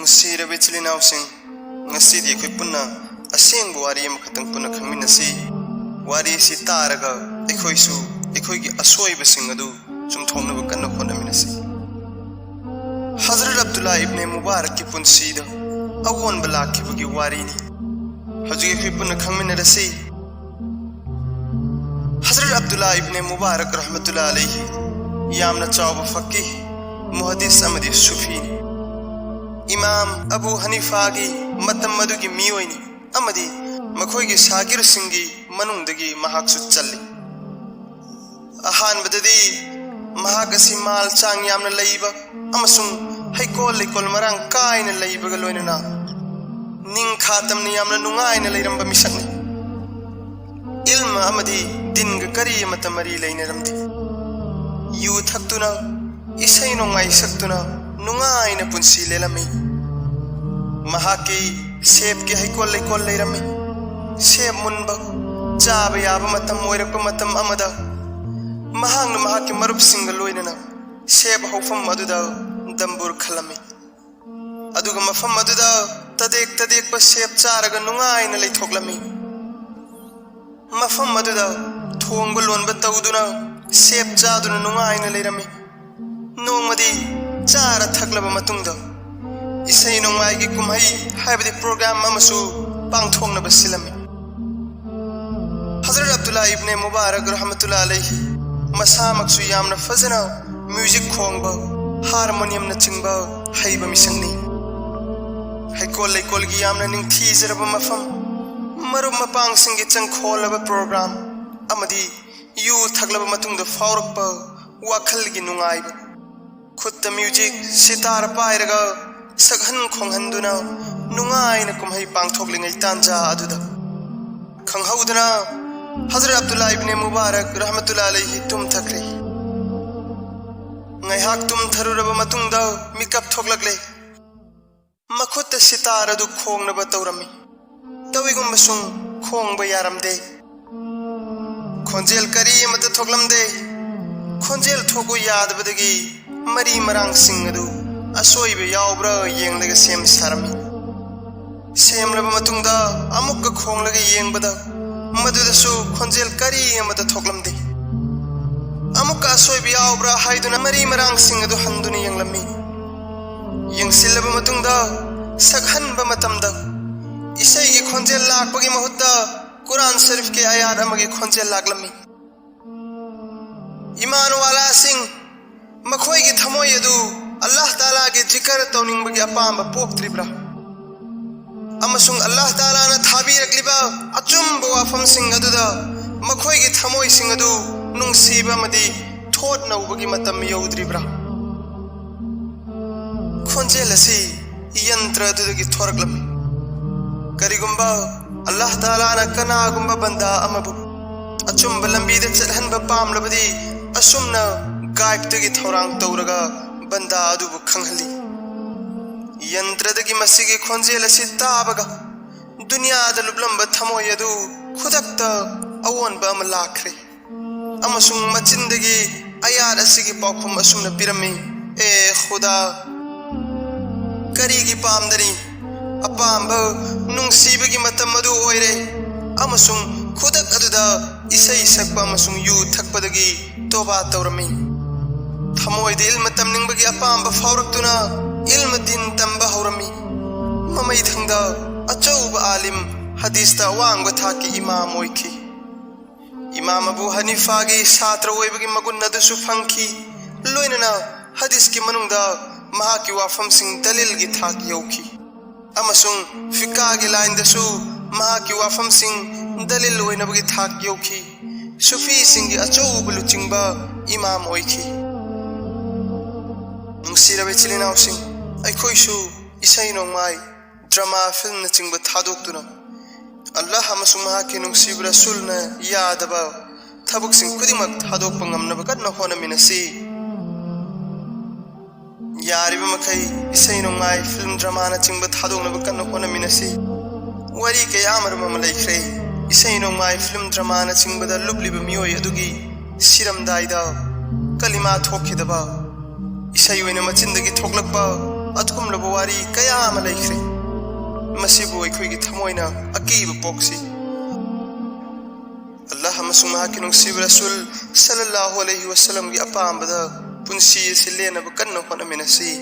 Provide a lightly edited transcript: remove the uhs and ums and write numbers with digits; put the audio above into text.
ꯅꯨꯡꯁꯤꯔꯕ ꯏꯆꯤꯜ ꯏꯅꯥꯎꯁꯤꯡ, ꯉꯁꯤꯗꯤ ꯑꯩꯈꯣꯏ ꯄꯨꯟꯅ ꯑꯁꯦꯡꯕ ꯋꯥꯔꯤ ꯑꯃꯈꯛꯇꯪ ꯄꯨꯟꯅ ꯈꯪꯃꯤꯟꯅꯁꯤ꯫ ꯋꯥꯔꯤ ꯑꯁꯤ ꯇꯥꯔꯒ ꯑꯩꯈꯣꯏꯁꯨ ꯑꯩꯈꯣꯏꯒꯤ ꯑꯁꯣꯏꯕꯁꯤꯡ ꯑꯗꯨ ꯆꯨꯝꯊꯣꯛꯅꯕ ꯀꯟꯅ ꯍꯣꯠꯅꯃꯤꯟꯅꯁꯤ꯫ ꯍꯖꯔꯠ ꯑब्ꯗꯨꯜꯂꯥ ꯏꯕꯅꯦ ꯃꯨꯕꯥꯔꯛꯀꯤ ꯄꯨꯟꯁꯤꯗ ꯑꯑꯣꯟꯕ ꯂꯥꯛꯈꯤꯕꯒꯤ ꯋꯥꯔꯤꯅꯤ ꯍꯧꯖꯤꯛ ꯑꯩꯈꯣꯏ ꯄꯨꯟꯅ ꯈꯪꯃꯤꯟꯅꯔꯁꯤ꯫ हजरत अब्दुल्ला इब्ने मुबारक रहमतुल्लाह अलैहि यामना चाव फकी मुहद्दिस अमदी सुफी इमाम अबू हनीफा की मतम मदुगी मियोइनी अमदी मखोइगी सागिर सिंगी मनुंगदगी महाकसु चल्ली। अहानबददी महाकसी माल चांग यामना लईबा अमसुंग हैकोल लेकोल मरांग कायना लईबगा लोइनना निंग खातमनी यामना नुंगायना लैरंबा मिसकनी। इल्म अमदी दिन करी मतमरी लेनरमदी यू थक्तुना इसै नोंगाई सक्तुना नुंगाइना पुंसी लेलमी। महाकी सेब के हैकोल लेकोल लेरमी सेब मुनबा चाब याब मतम ओइरप मतम अमदा महांग महाकी मरुप सिंग लोइनना सेब हौफम अदुदा दंबुर खलमी। अदुगा मफम अदुदा तदेक तदेक प सेब चारगा नुंगाइना लेथोकलमी। मफम अदुदा थोंग लोनब तौदुना सेब चादुना नुंगाइना लेरमी। नोंमदी चारा थकलब मतुंगदा इसै नोंगाइगी कुमहै हाइबदि प्रोग्राम अमसु पांगथोंगनब सिलमी। हजरत अब्दुल्ला इब्ने मुबारक रहमतुल्लाह अलैहि मसामक्सु यामना फजना म्यूजिक खोंगबा हारमोनियम न चिंगबा हैबा मिसंगनी। हैकोल लेकोलगी यामना निंगथीजरब मफम मरुब मपांग सिंगी चंखोलब प्रोग्राम अमदी यू थकलब मतुंगदा फावरकपा वाखलगी नुंगाइबा खुद म्यूजिक सितार पाइरगा सघन खोंगहंदुना नुंगाइना कुमहै पांगथोकलिंगै तांजा अदुदा खंगहौदना हजरत अब्दुल्ला इब्ने मुबारक रहमतुल्लाह अलैहि तुम थकरे। ngaihak tum tharuraba matungda mikap thoklakle makhutta sitar adu khongnaba tawrami tawigum basung khongba yaramde khonjel kari amata thoklamde khonjel thoku yadbadagi mari marang sing adu asoibe yawbra yenglaga sem sarami semlaba matungda amukka khonglaga yengbada madudasu khonjel kari amata thoklamde अमुका सोइबि यावब्रा हाइदुना मरी मरांग सिंग अदु हंदुनी यंगलमी। यंगसिल्लबा मतुंगदा सखनबा मतमदा इसैगी खोंजेल लाकपगी महुत्ता कुरान शरीफ के आयात अमगी खोंजेल लागलमी। ईमान वाला सिंग मखोइगी थमोय अदु अल्लाह ताला के जिक्र तौनिंगबगी अपांबा पोक्त्रिब्रा अमसुंग अल्लाह ताला ना थाबीरकलिबा अचुंबा वाफम सिंग अदुदा मखोइगी थमोय सिंग अदु नुंगसीबा मदी थोट नौबगी मतम यौद्रिब्रा खोंजेल असि यंत्र अदुदगी थोरकलमी। करिगुंबा अल्लाह ताला ना कनागुंबा बंदा अमबु अचुंबा लंबीदा चलहनबा पामलबदी असुमना गायबदगी थौरांग तौरगा बंदा अदुबु खंगहली। यंत्रदगी मसिगी खोंजेल असि ताबगा दुनियादा लुबलंबा थमोय अदु खुदक्ता अवोनबा अमा लाखरे अमसुंग मचिंदगी आयात असिगी पाखुम असुमना पिरमी। ए खुदा करीगी पामदनी अपांब नुंगसीबगी मतम अदु ओइरे अमसुंग खुदक अदुदा इसै सकपा अमसुंग यू थकपदगी तोबा तौरमी। थमोइदि इल्म तमनिंगबगी अपांब फावरक्तुना इल्म दिन तंबा हौरमी। ममै थंगदा अचौबा आलिम हदीसता वांगबा थाकी इमाम ओइखी। इमाम अबू हनीफा की छात्र ओइबगी मगुन अदुसु फंखी लोइनना हदीस की मनुंगदा महाकी वाफम सिंग दलील की थाक यौखी अमसुंग फिका की लाइन दसु महाकी वाफम सिंग दलील ओइनबगी थाक यौखी सुफी सिंग अचौब लुचिंगबा इमाम ओइखी। नुंगसिरबे चिलिनाव सिंग अखोइसु इसै नोंमाय ड्रामा फिल्म नचिंगबा थादोक्तुना अल्लाह अमसुंग महाकी नुंगसिब रसूलना यादबा थबुकसिंग खुदिमक थादोकपा ngamnaba kanna honaminasi। यारिबा मखै इसै नोंगाय फिल्म ड्रामा ना चिंबा थादोकनबा kanna honaminasi। wari kaya amarma malaikhrei isai नोंगाय फिल्म ड्रामा ना चिंबदा लुबलिबा मियोय अदुगी सिरमदाइदा कलिमा थोखिदबा इसै ओइना मचिंदगी थोकलकपा अथुम ꯇꯝꯂꯕ ꯋꯥꯔꯤ ꯀꯌꯥ ꯑꯃ ꯂꯩꯈ꯭ꯔꯦ ꯃꯁꯤꯕꯨ ꯑꯩꯈꯣꯏꯒꯤ ꯊꯃꯣꯏꯅ ꯑꯀꯤꯕ ꯄꯣꯛꯁꯤ ꯑꯜꯂꯥꯍ ꯑꯃꯁꯨꯡ ꯃꯍꯥꯛꯀꯤ ꯅꯨꯡꯁꯤꯕ ꯔꯁꯨꯜ ꯁꯜꯂꯜꯂꯥꯍꯨ ꯑꯂꯩꯍꯤ ꯋꯁꯜꯂꯝꯒꯤ ꯑꯄꯥꯝꯕꯗ ꯄꯨꯟꯁꯤ ꯑꯁꯤ ꯂꯦꯟꯅꯕ ꯀꯟꯅ ꯍꯣꯠꯅꯃꯤꯟꯅꯁꯤ